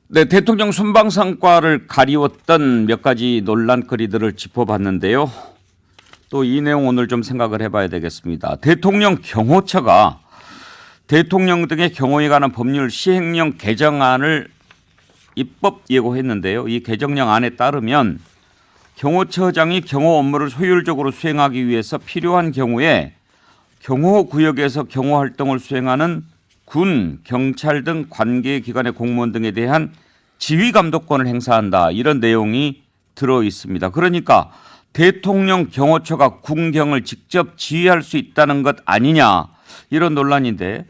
네, 대통령 순방성과를 가리웠던 몇 가지 논란거리들을 짚어봤는데요. 또 이 내용 오늘 좀 생각을 해봐야 되겠습니다. 대통령 경호처가 대통령 등의 경호에 관한 법률 시행령 개정안을 입법 예고했는데요. 이 개정령 안에 따르면 경호처장이 경호 업무를 효율적으로 수행하기 위해서 필요한 경우에 경호구역에서 경호활동을 수행하는 군, 경찰 등 관계기관의 공무원 등에 대한 지휘감독권을 행사한다. 이런 내용이 들어 있습니다. 그러니까 대통령 경호처가 군경을 직접 지휘할 수 있다는 것 아니냐. 이런 논란인데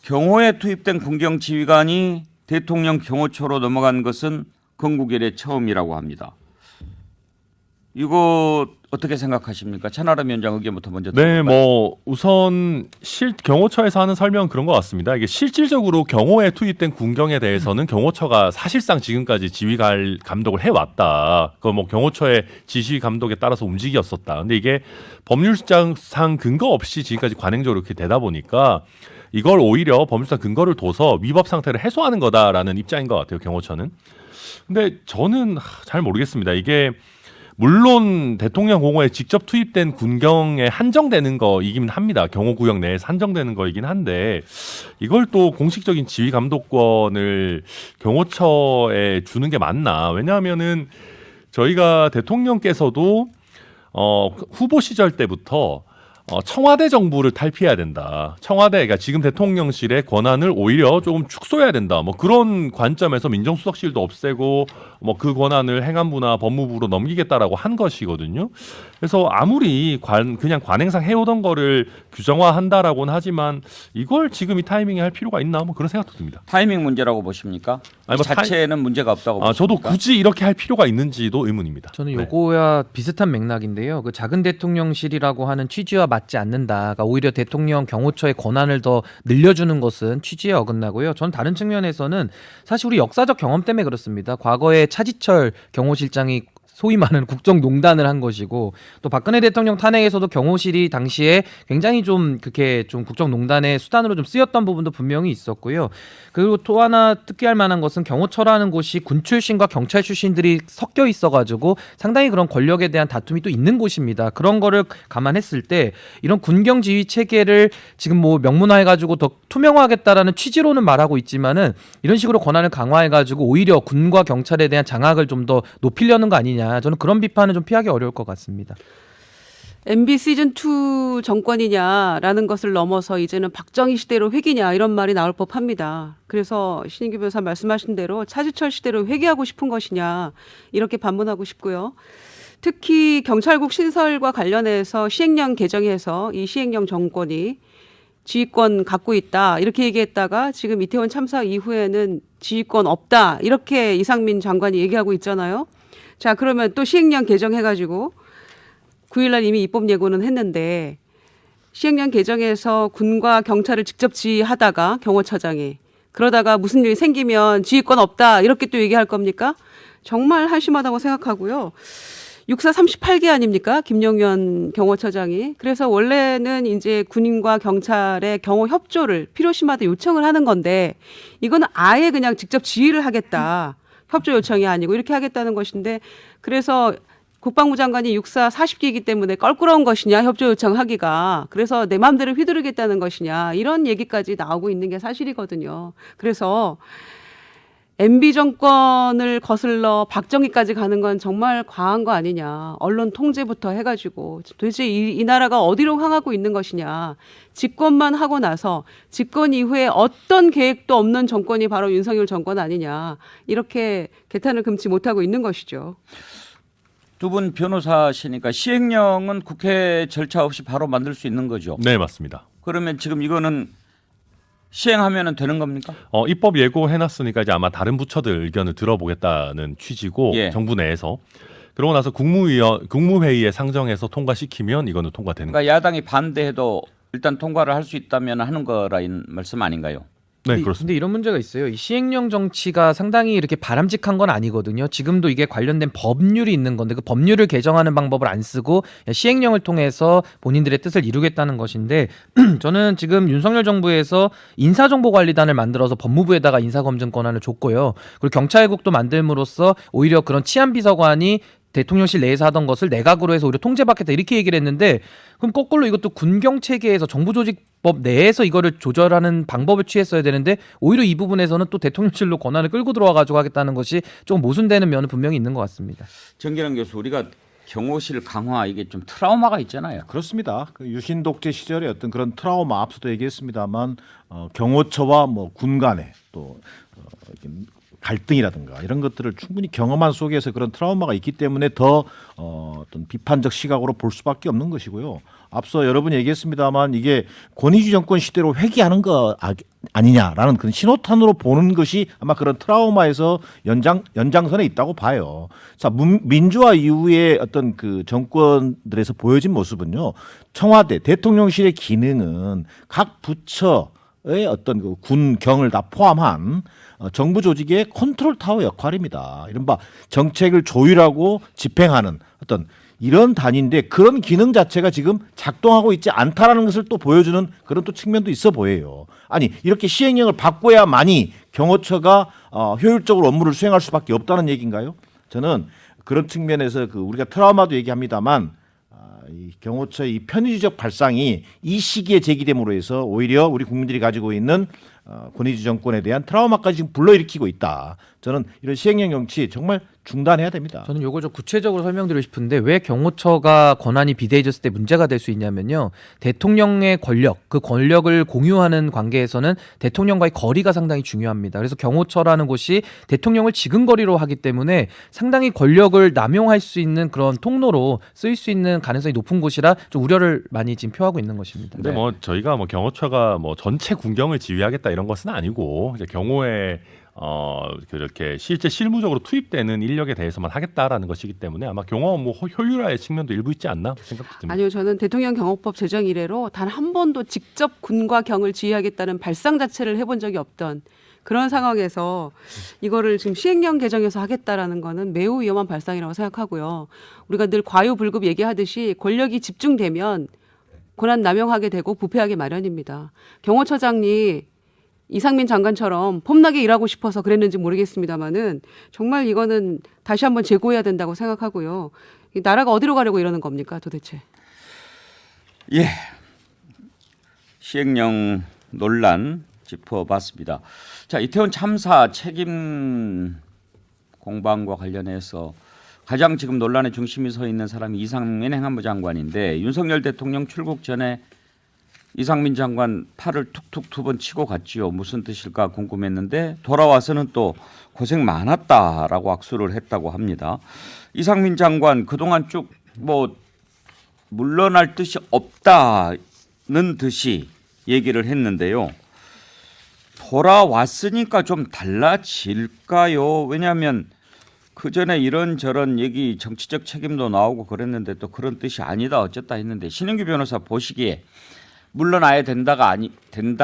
경호에 투입된 군경 지휘관이 대통령 경호처로 넘어간 것은 건국 이래 처음이라고 합니다. 이거 어떻게 생각하십니까? 천하람 위원장 의견부터 먼저 네, 들어볼까요? 우선 경호처에서 하는 설명은 그런 것 같습니다. 이게 실질적으로 경호에 투입된 군경에 대해서는 경호처가 사실상 지금까지 지휘 감독을 해왔다. 그 경호처의 지시 감독에 따라서 움직였었다. 근데 이게 법률상 근거 없이 지금까지 관행적으로 이렇게 되다 보니까 이걸 오히려 법률상 근거를 둬서 위법 상태를 해소하는 거다라는 입장인 것 같아요. 경호처는. 근데 저는 잘 모르겠습니다. 이게 물론 대통령 공호에 직접 투입된 군경에 한정되는 거이긴 합니다. 경호구역 내에서 한정되는 거이긴 한데 이걸 또 공식적인 지휘 감독권을 경호처에 주는 게 맞나? 왜냐하면은 저희가 대통령께서도 후보 시절 때부터 청와대 정부를 탈피해야 된다. 청와대가 지금 대통령실의 권한을 오히려 조금 축소해야 된다. 그런 관점에서 민정수석실도 없애고 그 권한을 행안부나 법무부로 넘기겠다라고 한 것이거든요. 그래서 아무리 그냥 관행상 해오던 거를 규정화한다라고는 하지만 이걸 지금 이 타이밍에 할 필요가 있나? 그런 생각도 듭니다. 타이밍 문제라고 보십니까? 아니, 이 자체에는 문제가 없다고 보십니까? 저도 굳이 이렇게 할 필요가 있는지도 의문입니다. 저는 네. 요거야 비슷한 맥락인데요. 그 작은 대통령실이라고 하는 취지와 맞지 않는다. 그러니까 오히려 대통령 경호처의 권한을 더 늘려주는 것은 취지에 어긋나고요. 전 다른 측면에서는 사실 우리 역사적 경험 때문에 그렇습니다. 과거에 차지철 경호실장이 소위 말하는 국정농단을 한 것이고 또 박근혜 대통령 탄핵에서도 경호실이 당시에 굉장히 좀 그렇게 좀 국정농단의 수단으로 좀 쓰였던 부분도 분명히 있었고요. 그리고 또 하나 특기할 만한 것은 경호처라는 곳이 군 출신과 경찰 출신들이 섞여 있어가지고 상당히 그런 권력에 대한 다툼이 또 있는 곳입니다. 그런 거를 감안했을 때 이런 군경 지휘 체계를 지금 명문화해가지고 더 투명화하겠다라는 취지로는 말하고 있지만은 이런 식으로 권한을 강화해가지고 오히려 군과 경찰에 대한 장악을 좀 더 높이려는 거 아니냐. 저는 그런 비판은 좀 피하기 어려울 것 같습니다. MB 시즌2 정권이냐라는 것을 넘어서 이제는 박정희 시대로 회귀냐 이런 말이 나올 법합니다. 그래서 신인규 변호사 말씀하신 대로 차지철 시대로 회귀하고 싶은 것이냐 이렇게 반문하고 싶고요. 특히 경찰국 신설과 관련해서 시행령 개정해서 이 시행령 정권이 지휘권 갖고 있다 이렇게 얘기했다가 지금 이태원 참사 이후에는 지휘권 없다 이렇게 이상민 장관이 얘기하고 있잖아요. 자, 그러면 또 시행령 개정해가지고 9일날 이미 입법 예고는 했는데 시행령 개정에서 군과 경찰을 직접 지휘하다가 경호처장이 그러다가 무슨 일이 생기면 지휘권 없다 이렇게 또 얘기할 겁니까? 정말 한심하다고 생각하고요. 육사 38기 아닙니까? 김용현 경호처장이. 그래서 원래는 이제 군인과 경찰의 경호 협조를 필요시마다 요청을 하는 건데 이거는 아예 그냥 직접 지휘를 하겠다. 협조 요청이 아니고 이렇게 하겠다는 것인데 그래서 국방부 장관이 육사 40기이기 때문에 껄끄러운 것이냐 협조 요청하기가 그래서 내 마음대로 휘두르겠다는 것이냐 이런 얘기까지 나오고 있는 게 사실이거든요. 그래서 MB 정권을 거슬러 박정희까지 가는 건 정말 과한 거 아니냐. 언론 통제부터 해가지고 도대체 이 나라가 어디로 향하고 있는 것이냐. 집권만 하고 나서 집권 이후에 어떤 계획도 없는 정권이 바로 윤석열 정권 아니냐. 이렇게 개탄을 금치 못하고 있는 것이죠. 두 분 변호사시니까 시행령은 국회 절차 없이 바로 만들 수 있는 거죠? 네, 맞습니다. 그러면 지금 이거는 시행하면 되는 겁니까? 입법 예고해놨으니까 이제 아마 다른 부처들 의견을 들어보겠다는 취지고 예. 정부 내에서 그러고 나서 국무회의에 상정해서 통과시키면 이거는 통과되는 거예요. 그러니까 야당이 반대해도 일단 통과를 할 수 있다면 하는 거라 말씀 아닌가요? 네, 그렇습니다. 근데 이런 문제가 있어요. 이 시행령 정치가 상당히 이렇게 바람직한 건 아니거든요. 지금도 이게 관련된 법률이 있는 건데 그 법률을 개정하는 방법을 안 쓰고 시행령을 통해서 본인들의 뜻을 이루겠다는 것인데 저는 지금 윤석열 정부에서 인사정보관리단을 만들어서 법무부에다가 인사검증 권한을 줬고요. 그리고 경찰국도 만들므로써 오히려 그런 치안비서관이 대통령실 내에서 하던 것을 내각으로 해서 오히려 통제받겠다 이렇게 얘기를 했는데 그럼 거꾸로 이것도 군경 체계에서 정부조직법 내에서 이거를 조절하는 방법을 취했어야 되는데 오히려 이 부분에서는 또 대통령실로 권한을 끌고 들어와가지고 하겠다는 것이 좀 모순되는 면은 분명히 있는 것 같습니다. 정기랑 교수, 우리가 경호실 강화 이게 좀 트라우마가 있잖아요. 그렇습니다. 그 유신 독재 시절의 어떤 그런 트라우마 앞서도 얘기했습니다만 경호처와 뭐 군 간의 또 갈등이라든가 이런 것들을 충분히 경험한 속에서 그런 트라우마가 있기 때문에 더 어떤 비판적 시각으로 볼 수밖에 없는 것이고요. 앞서 여러분이 얘기했습니다만 이게 권위주의 정권 시대로 회귀하는 거 아니냐라는 그런 신호탄으로 보는 것이 아마 그런 트라우마에서 연장선에 있다고 봐요. 자, 민주화 이후에 어떤 그 정권들에서 보여진 모습은요. 청와대, 대통령실의 기능은 각 부처의 어떤 그 군경을 다 포함한 정부 조직의 컨트롤 타워 역할입니다. 이른바 정책을 조율하고 집행하는 어떤 이런 단위인데 그런 기능 자체가 지금 작동하고 있지 않다라는 것을 또 보여주는 그런 또 측면도 있어 보여요. 아니 이렇게 시행령을 바꿔야만이 경호처가 효율적으로 업무를 수행할 수밖에 없다는 얘기인가요? 저는 그런 측면에서 그 우리가 트라우마도 얘기합니다만 이 경호처의 이 편의주의적 발상이 이 시기에 제기됨으로 해서 오히려 우리 국민들이 가지고 있는 권위주의 정권에 대한 트라우마까지 지금 불러일으키고 있다. 저는 이런 시행령 정치 정말 중단해야 됩니다. 저는 요거 좀 구체적으로 설명드리고 싶은데 왜 경호처가 권한이 비대해졌을 때 문제가 될 수 있냐면요. 대통령의 권력, 그 권력을 공유하는 관계에서는 대통령과의 거리가 상당히 중요합니다. 그래서 경호처라는 곳이 대통령을 지근거리로 하기 때문에 상당히 권력을 남용할 수 있는 그런 통로로 쓰일 수 있는 가능성이 높은 곳이라 좀 우려를 많이 지금 표하고 있는 것입니다. 근데 뭐 저희가 뭐 경호처가 뭐 전체 군경을 지휘하겠다 이런 것은 아니고 이제 경호에 그렇게 실제 실무적으로 투입되는 인력에 대해서만 하겠다라는 것이기 때문에 아마 경호 업무 효율화의 측면도 일부 있지 않나 생각도 듭니다. 아니요, 저는 대통령 경호법 제정 이래로 단 한 번도 직접 군과 경을 지휘하겠다는 발상 자체를 해본 적이 없던 그런 상황에서 이거를 지금 시행령 개정해서 하겠다라는 거는 매우 위험한 발상이라고 생각하고요. 우리가 늘 과유불급 얘기하듯이 권력이 집중되면 권한 남용하게 되고 부패하게 마련입니다. 경호처장이 이상민 장관처럼 폼나게 일하고 싶어서 그랬는지 모르겠습니다만은 정말 이거는 다시 한번 재고해야 된다고 생각하고요. 이 나라가 어디로 가려고 이러는 겁니까 도대체? 예, 시행령 논란 짚어봤습니다. 자, 이태원 참사 책임 공방과 관련해서 가장 지금 논란의 중심에 서 있는 사람이 이상민 행안부 장관인데 윤석열 대통령 출국 전에 이상민 장관 팔을 툭툭 2번 치고 갔지요. 무슨 뜻일까 궁금했는데 돌아와서는 또 고생 많았다라고 악수를 했다고 합니다. 이상민 장관 그동안 쭉 뭐 물러날 뜻이 없다는 듯이 얘기를 했는데요. 돌아왔으니까 좀 달라질까요? 왜냐하면 그전에 이런저런 얘기 정치적 책임도 나오고 그랬는데 또 그런 뜻이 아니다 어쨌다 했는데 신은규 변호사 보시기에 물러나야 된다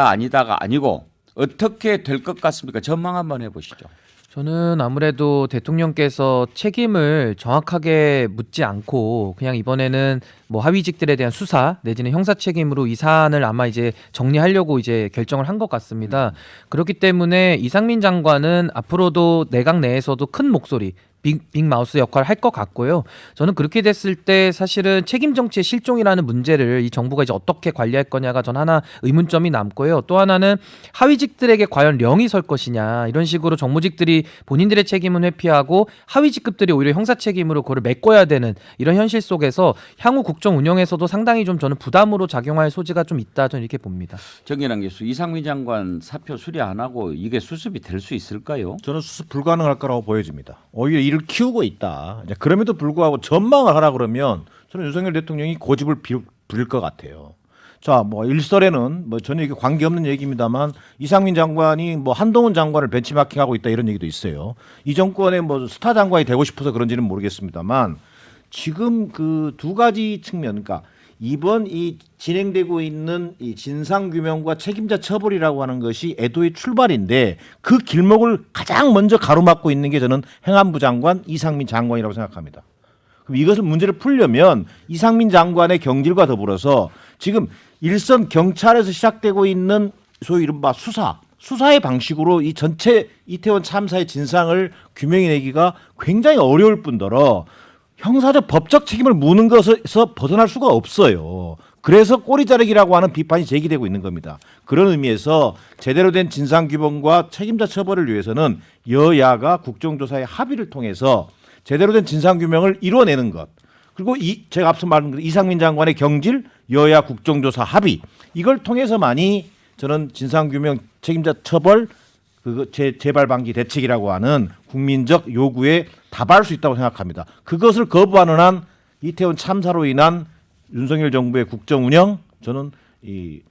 아니다가 아니고 어떻게 될 것 같습니까? 전망 한번 해보시죠. 저는 아무래도 대통령께서 책임을 정확하게 묻지 않고 그냥 이번에는 뭐 하위직들에 대한 수사 내지는 형사 책임으로 이 사안을 아마 이제 정리하려고 이제 결정을 한 것 같습니다. 그렇기 때문에 이상민 장관은 앞으로도 내각 내에서도 큰 목소리 빅마우스 역할을 할 것 같고요. 저는 그렇게 됐을 때 사실은 책임 정치의 실종이라는 문제를 이 정부가 이제 어떻게 관리할 거냐가 전 하나 의문점이 남고요. 또 하나는 하위직들에게 과연 령이 설 것이냐 이런 식으로 정무직들이 본인들의 책임은 회피하고 하위직급들이 오히려 형사 책임으로 그거를 메꿔야 되는 이런 현실 속에서 향후 국정 운영에서도 상당히 좀 저는 부담으로 작용할 소지가 좀 있다 저는 이렇게 봅니다. 정연한 교수, 이상민 장관 사표 수리 안 하고 이게 수습이 될 수 있을까요? 저는 수습 불가능할 거라고 보여집니다. 오히려 이를 키우고 있다. 이제 그럼에도 불구하고 전망을 하라 그러면 저는 윤석열 대통령이 고집을 부릴 것 같아요. 자, 뭐 일설에는 뭐 전혀 이게 관계없는 얘기입니다만 이상민 장관이 뭐 한동훈 장관을 벤치마킹하고 있다 이런 얘기도 있어요. 이 정권의 뭐 스타 장관이 되고 싶어서 그런지는 모르겠습니다만 지금 그 두 가지 측면, 그러니까 이번 이 진행되고 있는 이 진상 규명과 책임자 처벌이라고 하는 것이 애도의 출발인데 그 길목을 가장 먼저 가로막고 있는 게 저는 행안부 장관 이상민 장관이라고 생각합니다. 그럼 이것을 문제를 풀려면 이상민 장관의 경질과 더불어서 지금 일선 경찰에서 시작되고 있는 소위 이른바 수사의 방식으로 이 전체 이태원 참사의 진상을 규명해내기가 굉장히 어려울 뿐더러 형사적 법적 책임을 묻는 것에서 벗어날 수가 없어요. 그래서 꼬리 자르기라고 하는 비판이 제기되고 있는 겁니다. 그런 의미에서 제대로 된 진상 규명과 책임자 처벌을 위해서는 여야가 국정조사의 합의를 통해서 제대로 된 진상 규명을 이뤄내는 것. 그리고 제가 앞서 말한 이상민 장관의 경질, 여야 국정조사 합의 이걸 통해서만이 저는 진상 규명, 책임자 처벌, 재발 방지 대책이라고 하는 국민적 요구에 답할 수 있다고 생각합니다. 그것을 거부하는 한 이태원 참사로 인한 윤석열 정부의 국정 운영 저는 이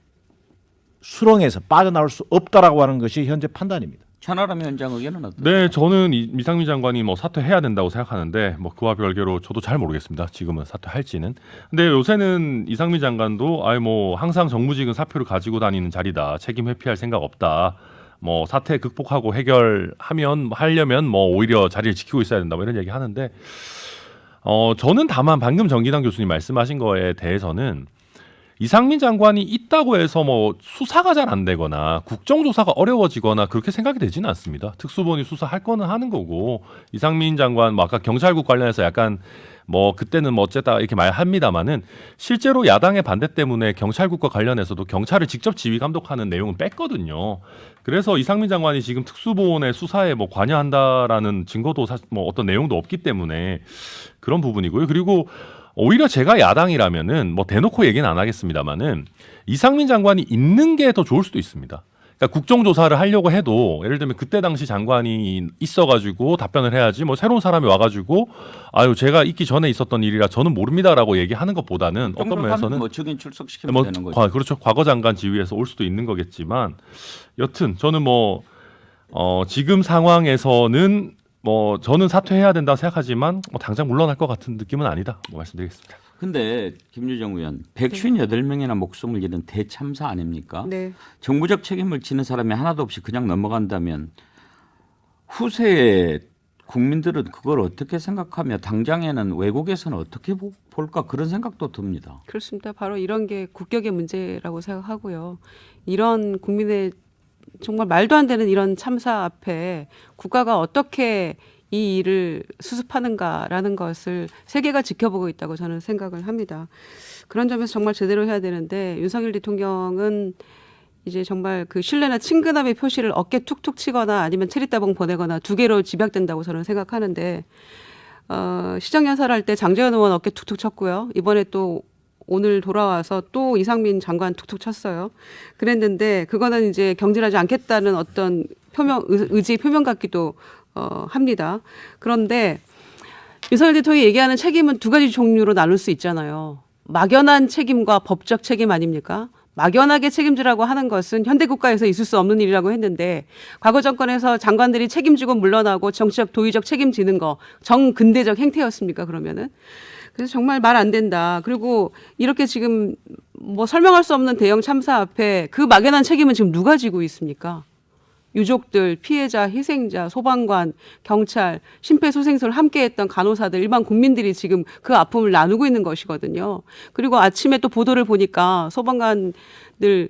수렁에서 빠져나올 수 없다라고 하는 것이 현재 판단입니다. 천하람 위원장 의견은 어떠세요? 네, 저는 이상민 장관이 뭐 사퇴해야 된다고 생각하는데 뭐 그와 별개로 저도 잘 모르겠습니다. 지금은 사퇴할지는. 근데 요새는 이상민 장관도 뭐 항상 정무직은 사표를 가지고 다니는 자리다. 책임 회피할 생각 없다. 뭐 사태 극복하고 하려면 뭐 오히려 자리를 지키고 있어야 된다. 뭐 이런 얘기 하는데 저는 다만 방금 정기당 교수님 말씀하신 거에 대해서는 이상민 장관이 있다고 해서 뭐 수사가 잘 안 되거나 국정조사가 어려워지거나 그렇게 생각이 되지는 않습니다. 특수본이 수사할 거는 하는 거고 이상민 장관 뭐 아까 경찰국 관련해서 약간 뭐 그때는 뭐 어쨌다 이렇게 말합니다마는 실제로 야당의 반대 때문에 경찰국과 관련해서도 경찰을 직접 지휘 감독하는 내용은 뺐거든요. 그래서 이상민 장관이 지금 특수본의 수사에 뭐 관여한다라는 증거도 뭐 어떤 내용도 없기 때문에 그런 부분이고요. 그리고 오히려 제가 야당이라면은 뭐 대놓고 얘기는 안 하겠습니다만은 이상민 장관이 있는 게 더 좋을 수도 있습니다. 그러니까 국정조사를 하려고 해도 예를 들면 그때 당시 장관이 있어가지고 답변을 해야지 뭐 새로운 사람이 와가지고 제가 있기 전에 있었던 일이라 저는 모릅니다라고 얘기하는 것보다는 어떤 면에서는 뭐 증인 출석시키면 되는 거죠. 그렇죠. 과거 장관 지위에서 올 수도 있는 거겠지만 여튼 저는 지금 상황에서는 저는 사퇴해야 된다고 생각하지만 당장 물러날 것 같은 느낌은 아니다. 말씀드리겠습니다. 근데 김유정 의원 158명이나 목숨을 잃은 대참사 아닙니까? 네. 정부적 책임을 지는 사람이 하나도 없이 그냥 넘어간다면 후세에 국민들은 그걸 어떻게 생각하며 당장에는 외국에서는 어떻게 볼까 그런 생각도 듭니다. 그렇습니다. 바로 이런 게 국격의 문제라고 생각하고요. 이런 국민의 정말 말도 안 되는 이런 참사 앞에 국가가 어떻게 이 일을 수습하는가라는 것을 세계가 지켜보고 있다고 저는 생각을 합니다. 그런 점에서 정말 제대로 해야 되는데 윤석열 대통령은 이제 정말 그 신뢰나 친근함의 표시를 어깨 툭툭 치거나 아니면 체리따봉 보내거나 두 개로 집약된다고 저는 생각하는데 시정연설 할 때 장제원 의원 어깨 툭툭 쳤고요. 이번에 또 오늘 돌아와서 또 이상민 장관 툭툭 쳤어요. 그랬는데 그거는 이제 경질하지 않겠다는 어떤 의지 표명 같기도 합니다. 그런데 윤석열 대통령이 얘기하는 책임은 두 가지 종류로 나눌 수 있잖아요. 막연한 책임과 법적 책임 아닙니까? 막연하게 책임지라고 하는 것은 현대 국가에서 있을 수 없는 일이라고 했는데 과거 정권에서 장관들이 책임지고 물러나고 정치적 도의적 책임지는 거 정근대적 행태였습니까? 그러면은 그래서 정말 말 안 된다. 그리고 이렇게 지금 뭐 설명할 수 없는 대형 참사 앞에 그 막연한 책임은 지금 누가 지고 있습니까? 유족들, 피해자, 희생자, 소방관, 경찰, 심폐소생술을 함께했던 간호사들, 일반 국민들이 지금 그 아픔을 나누고 있는 것이거든요. 그리고 아침에 또 보도를 보니까 소방관들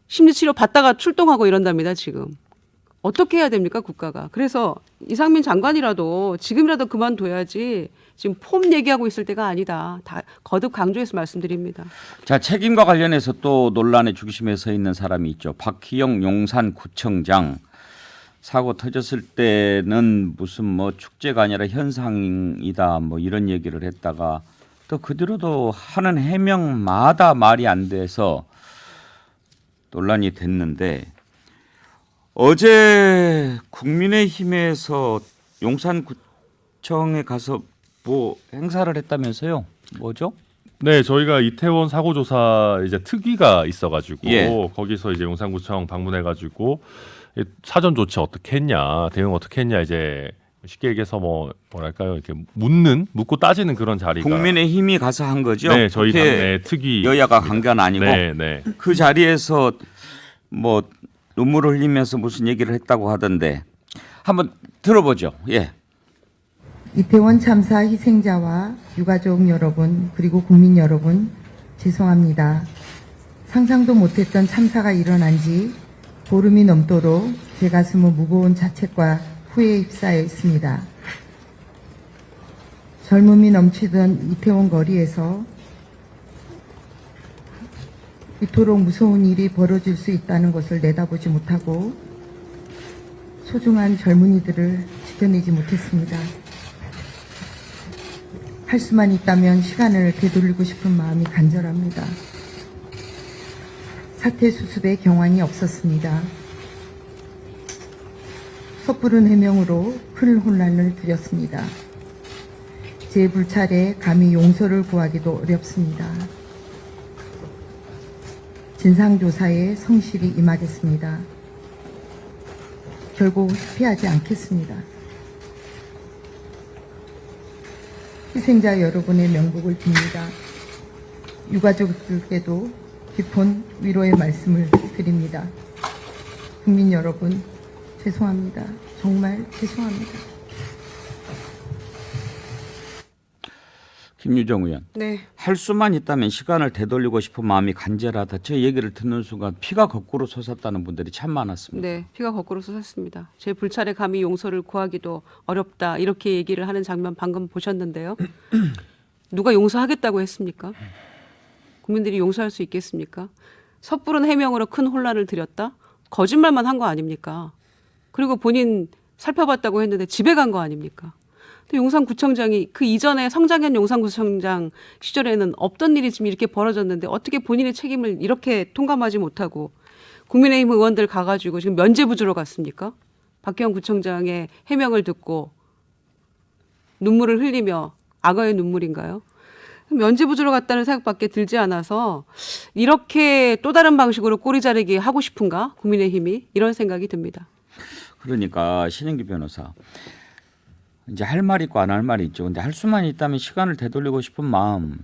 심리치료 받다가 출동하고 이런답니다, 지금. 어떻게 해야 됩니까, 국가가? 그래서 이상민 장관이라도 지금이라도 그만둬야지 지금 폼 얘기하고 있을 때가 아니다. 다 거듭 강조해서 말씀드립니다. 자, 책임과 관련해서 또 논란의 중심에 서 있는 사람이 있죠. 박희영 용산구청장. 사고 터졌을 때는 무슨 뭐 축제가 아니라 현상이다 뭐 이런 얘기를 했다가 또 그 뒤로도 하는 해명마다 말이 안 돼서 논란이 됐는데 어제 국민의힘에서 용산구청에 가서 뭐 행사를 했다면서요? 뭐죠? 네, 저희가 이태원 사고 조사 이제 특위가 있어가지고 예. 거기서 이제 용산구청 방문해가지고 사전 조치 어떻게 했냐, 대응 어떻게 했냐 이제 쉽게 얘기해서 뭐랄까요, 이렇게 묻고 따지는 그런 자리가 국민의힘이 가서 한 거죠. 네, 저희 국회 당내 특위 여야가 간 건 아니고 네. 그 자리에서 뭐 눈물을 흘리면서 무슨 얘기를 했다고 하던데 한번 들어보죠. 예. 이태원 참사 희생자와 유가족 여러분 그리고 국민 여러분 죄송합니다. 상상도 못했던 참사가 일어난 지 보름이 넘도록 제 가슴은 무거운 자책과 후회에 휩싸여 있습니다. 젊음이 넘치던 이태원 거리에서 이토록 무서운 일이 벌어질 수 있다는 것을 내다보지 못하고 소중한 젊은이들을 지켜내지 못했습니다. 할 수만 있다면 시간을 되돌리고 싶은 마음이 간절합니다. 사태 수습에 경황이 없었습니다. 섣부른 해명으로 큰 혼란을 드렸습니다. 제 불찰에 감히 용서를 구하기도 어렵습니다. 진상조사에 성실히 임하겠습니다. 결국 회피하지 않겠습니다. 희생자 여러분의 명복을 빕니다. 유가족들께도 깊은 위로의 말씀을 드립니다. 국민 여러분, 죄송합니다. 정말 죄송합니다. 김유정 의원. 네. 할 수만 있다면 시간을 되돌리고 싶은 마음이 간절하다. 저 얘기를 듣는 순간 피가 거꾸로 솟았다는 분들이 참 많았습니다. 네, 피가 거꾸로 솟았습니다. 제 불찰에 감히 용서를 구하기도 어렵다 이렇게 얘기를 하는 장면 방금 보셨는데요. 누가 용서하겠다고 했습니까? 국민들이 용서할 수 있겠습니까? 섣부른 해명으로 큰 혼란을 드렸다? 거짓말만 한 거 아닙니까? 그리고 본인 살펴봤다고 했는데 집에 간 거 아닙니까? 근데 용산구청장이 그 이전에 성장현 용산구청장 시절에는 없던 일이 지금 이렇게 벌어졌는데 어떻게 본인의 책임을 이렇게 통감하지 못하고 국민의힘 의원들 가가지고 지금 면죄부주로 갔습니까? 박기영 구청장의 해명을 듣고 눈물을 흘리며 악어의 눈물인가요? 면죄부주로 갔다는 생각밖에 들지 않아서 이렇게 또 다른 방식으로 꼬리 자르기 하고 싶은가? 국민의힘이 이런 생각이 듭니다. 그러니까 신인기 변호사. 이제 할 말 있고 안 할 말이 있죠. 근데 할 수만 있다면 시간을 되돌리고 싶은 마음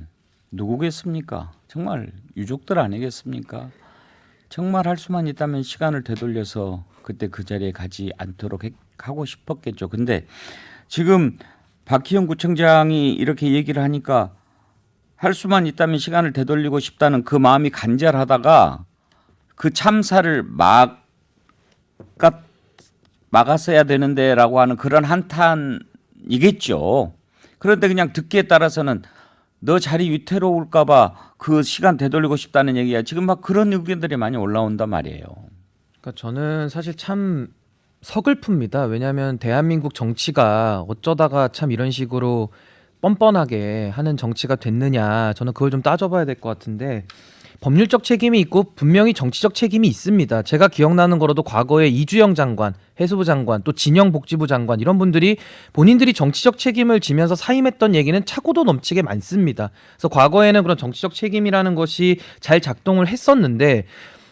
누구겠습니까? 정말 유족들 아니겠습니까? 정말 할 수만 있다면 시간을 되돌려서 그때 그 자리에 가지 않도록 하고 싶었겠죠. 근데 지금 박희영 구청장이 이렇게 얘기를 하니까 할 수만 있다면 시간을 되돌리고 싶다는 그 마음이 간절하다가 그 참사를 막았어야 되는데라고 하는 그런 한탄이겠죠. 그런데 그냥 듣기에 따라서는 너 자리 위태로울까 봐 그 시간 되돌리고 싶다는 얘기야. 지금 막 그런 의견들이 많이 올라온단 말이에요. 그러니까 저는 사실 참 서글픕니다. 왜냐하면 대한민국 정치가 어쩌다가 참 이런 식으로 뻔뻔하게 하는 정치가 됐느냐, 저는 그걸 좀 따져봐야 될 것 같은데, 법률적 책임이 있고 분명히 정치적 책임이 있습니다. 제가 기억나는 거로도 과거에 이주영 장관, 해수부 장관, 또 진영 복지부 장관 이런 분들이 본인들이 정치적 책임을 지면서 사임했던 얘기는 차고도 넘치게 많습니다. 그래서 과거에는 그런 정치적 책임이라는 것이 잘 작동을 했었는데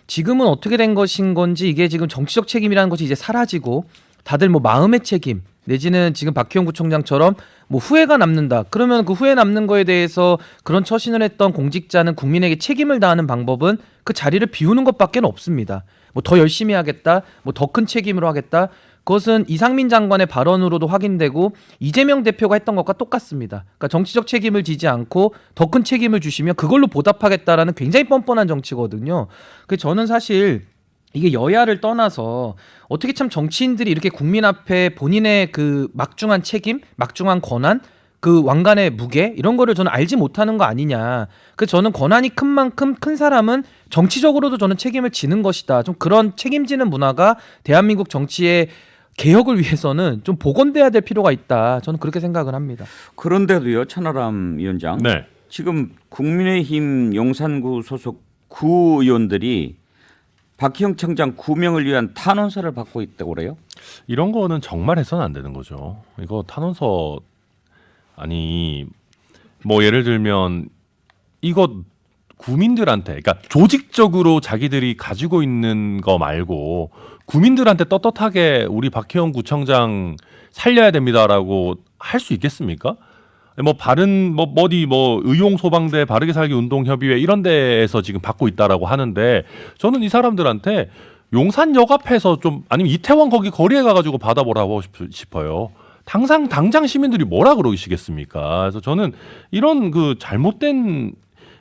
지금은 어떻게 된 것인 건지, 이게 지금 정치적 책임이라는 것이 이제 사라지고 다들 뭐 마음의 책임 내지는 지금 박희영 구청장처럼 뭐 후회가 남는다. 그러면 그 후회 남는 거에 대해서 그런 처신을 했던 공직자는 국민에게 책임을 다하는 방법은 그 자리를 비우는 것밖에 없습니다. 뭐 더 열심히 하겠다, 뭐 더 큰 책임으로 하겠다. 그것은 이상민 장관의 발언으로도 확인되고 이재명 대표가 했던 것과 똑같습니다. 그러니까 정치적 책임을 지지 않고 더 큰 책임을 주시면 그걸로 보답하겠다라는 굉장히 뻔뻔한 정치거든요. 그래서 저는 사실 이게 여야를 떠나서 어떻게 참 정치인들이 이렇게 국민 앞에 본인의 그 막중한 책임, 막중한 권한, 그 왕관의 무게 이런 거를 저는 알지 못하는 거 아니냐. 그래서 저는 권한이 큰 만큼 큰 사람은 정치적으로도 저는 책임을 지는 것이다. 좀 그런 책임지는 문화가 대한민국 정치의 개혁을 위해서는 좀 복원돼야 될 필요가 있다. 저는 그렇게 생각을 합니다. 그런데도요, 천하람 위원장. 네. 지금 국민의힘 용산구 소속 구의원들이 박희영 청장 구명을 위한 탄원서를 받고 있다고 그래요? 이런 거는 정말 해서는 안 되는 거죠. 이거 탄원서 아니 뭐 예를 들면 이거 구민들한테, 그러니까 조직적으로 자기들이 가지고 있는 거 말고 구민들한테 떳떳하게 우리 박혜원 구청장 살려야 됩니다라고 할 수 있겠습니까? 뭐 바른 어디 의용 소방대 바르게 살기 운동 협의회 이런 데에서 지금 받고 있다라고 하는데 저는 이 사람들한테 용산역 앞에서 좀 아니면 이태원 거기 거리에 가가지고 받아보라고 싶어요. 당장 시민들이 뭐라 그러시겠습니까? 그래서 저는 이런 그 잘못된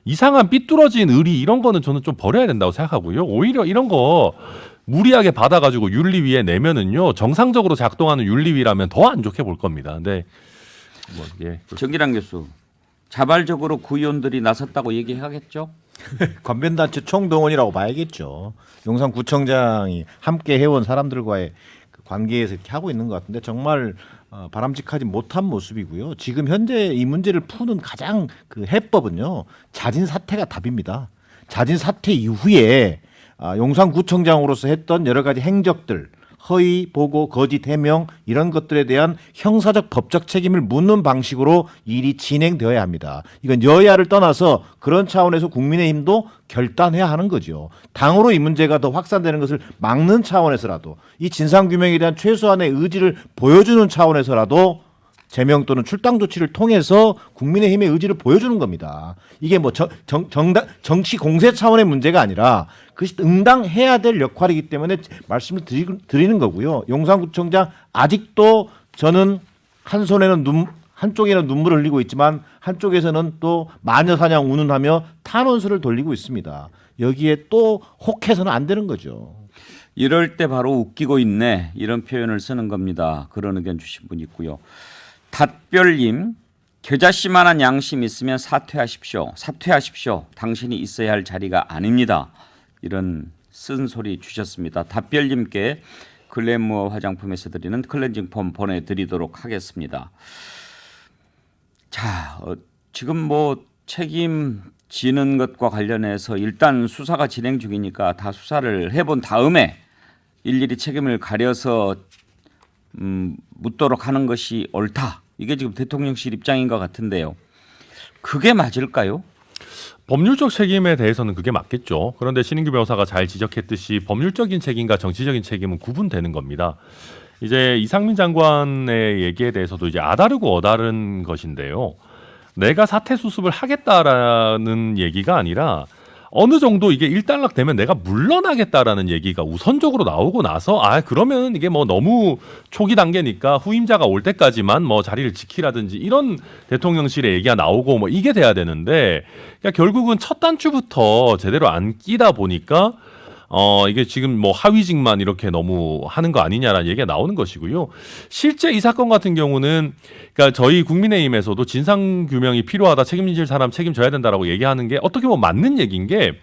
이상한 삐뚤어진 의리 이런 거는 저는 좀 버려야 된다고 생각하고요. 오히려 이런 거 무리하게 받아가지고 윤리위에 내면은요 정상적으로 작동하는 윤리위라면 더 안 좋게 볼 겁니다. 근데 정기랑 교수 자발적으로 구의원들이 나섰다고 얘기하겠죠? 관변단체 총동원이라고 봐야겠죠. 용산구청장이 함께 해온 사람들과의 그 관계에서 이렇게 하고 있는 것 같은데 정말 바람직하지 못한 모습이고요. 지금 현재 이 문제를 푸는 가장 그 해법은요. 자진 사퇴가 답입니다. 자진 사퇴 이후에 용산구청장으로서 했던 여러 가지 행적들 허위, 보고, 거짓 해명 이런 것들에 대한 형사적 법적 책임을 묻는 방식으로 일이 진행되어야 합니다. 이건 여야를 떠나서 그런 차원에서 국민의힘도 결단해야 하는 거죠. 당으로 이 문제가 더 확산되는 것을 막는 차원에서라도 이 진상규명에 대한 최소한의 의지를 보여주는 차원에서라도 제명 또는 출당 조치를 통해서 국민의힘의 의지를 보여주는 겁니다. 이게 뭐 정치 공세 차원의 문제가 아니라 그것이 응당해야 될 역할이기 때문에 말씀을 드리는 거고요. 용산구청장 아직도 저는 한쪽에는 눈물을 흘리고 있지만 한쪽에서는 또 마녀사냥 운운하며 탄원서를 돌리고 있습니다. 여기에 또 혹해서는 안 되는 거죠. 이럴 때 바로 웃기고 있네 이런 표현을 쓰는 겁니다. 그런 의견 주신 분 있고요. 닷별님 겨자씨만한 양심 있으면 사퇴하십시오. 당신이 있어야 할 자리가 아닙니다. 이런 쓴소리 주셨습니다. 닷별님께 글래무어 화장품에서 드리는 클렌징 폼 보내드리도록 하겠습니다. 자, 지금 뭐 책임지는 것과 관련해서 일단 수사가 진행 중이니까 다 수사를 해본 다음에 일일이 책임을 가려서 묻도록 하는 것이 옳다. 이게 지금 대통령실 입장인 것 같은데요. 그게 맞을까요? 법률적 책임에 대해서는 그게 맞겠죠. 그런데 신인규 변호사가 잘 지적했듯이 법률적인 책임과 정치적인 책임은 구분되는 겁니다. 이제 이상민 장관의 얘기에 대해서도 이제 아다르고 어다른 것인데요. 내가 사퇴 수습을 하겠다라는 얘기가 아니라 어느 정도 이게 일단락되면 내가 물러나겠다라는 얘기가 우선적으로 나오고 나서 그러면 이게 뭐 너무 초기 단계니까 후임자가 올 때까지만 뭐 자리를 지키라든지 이런 대통령실의 얘기가 나오고 뭐 이게 돼야 되는데 그러니까 결국은 첫 단추부터 제대로 안 끼다 보니까 이게 지금 뭐 하위직만 이렇게 너무 하는 거 아니냐라는 얘기가 나오는 것이고요. 실제 이 사건 같은 경우는 그러니까 저희 국민의힘에서도 진상규명이 필요하다, 책임질 사람 책임져야 된다라고 얘기하는 게 어떻게 보면 맞는 얘기인 게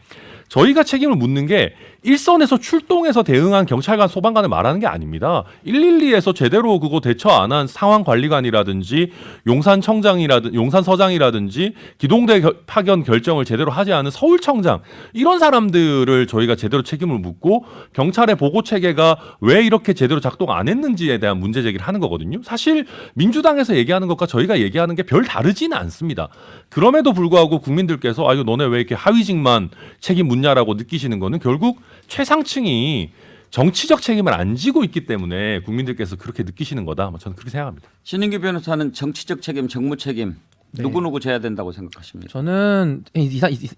저희가 책임을 묻는 게 일선에서 출동해서 대응한 경찰관, 소방관을 말하는 게 아닙니다. 112에서 제대로 그거 대처 안 한 상황관리관이라든지 용산청장이라든지 용산서장이라든지 기동대 파견 결정을 제대로 하지 않은 서울청장 이런 사람들을 저희가 제대로 책임을 묻고 경찰의 보고 체계가 왜 이렇게 제대로 작동 안 했는지에 대한 문제 제기를 하는 거거든요. 사실 민주당에서 얘기하는 것과 저희가 얘기하는 게 별 다르지는 않습니다. 그럼에도 불구하고 국민들께서 이거 너네 왜 이렇게 하위직만 책임 묻냐라고 느끼시는 거는 결국 최상층이 정치적 책임을 안 지고 있기 때문에 국민들께서 그렇게 느끼시는 거다. 저는 그렇게 생각합니다. 신인규 변호사는 정치적 책임, 정무 책임 누구누구 져야 된다고 생각하십니까? 저는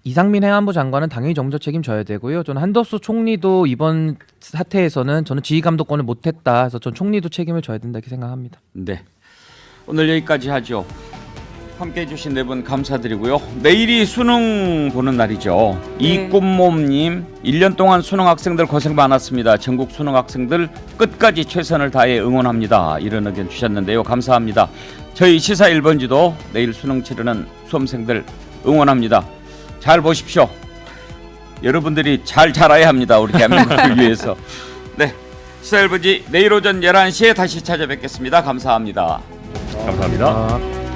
이상민 해안부 장관은 당연히 정무적 책임져야 되고요. 저는 한덕수 총리도 이번 사태에서는 저는 지휘 감독권을 못했다. 그래서 전 총리도 책임을 져야 된다 이렇게 생각합니다. 네, 오늘 여기까지 하죠. 함께해 주신 네 분 감사드리고요. 내일이 수능 보는 날이죠. 네. 이꿈몸님 1년 동안 수능 학생들 고생 많았습니다. 전국 수능 학생들 끝까지 최선을 다해 응원합니다. 이런 의견 주셨는데요. 감사합니다. 저희 시사 1번지도 내일 수능 치르는 수험생들 응원합니다. 잘 보십시오. 여러분들이 잘 자라야 합니다. 우리 대한민국을 위해서. 네, 시사 1번지 내일 오전 11시에 다시 찾아뵙겠습니다. 감사합니다. 감사합니다.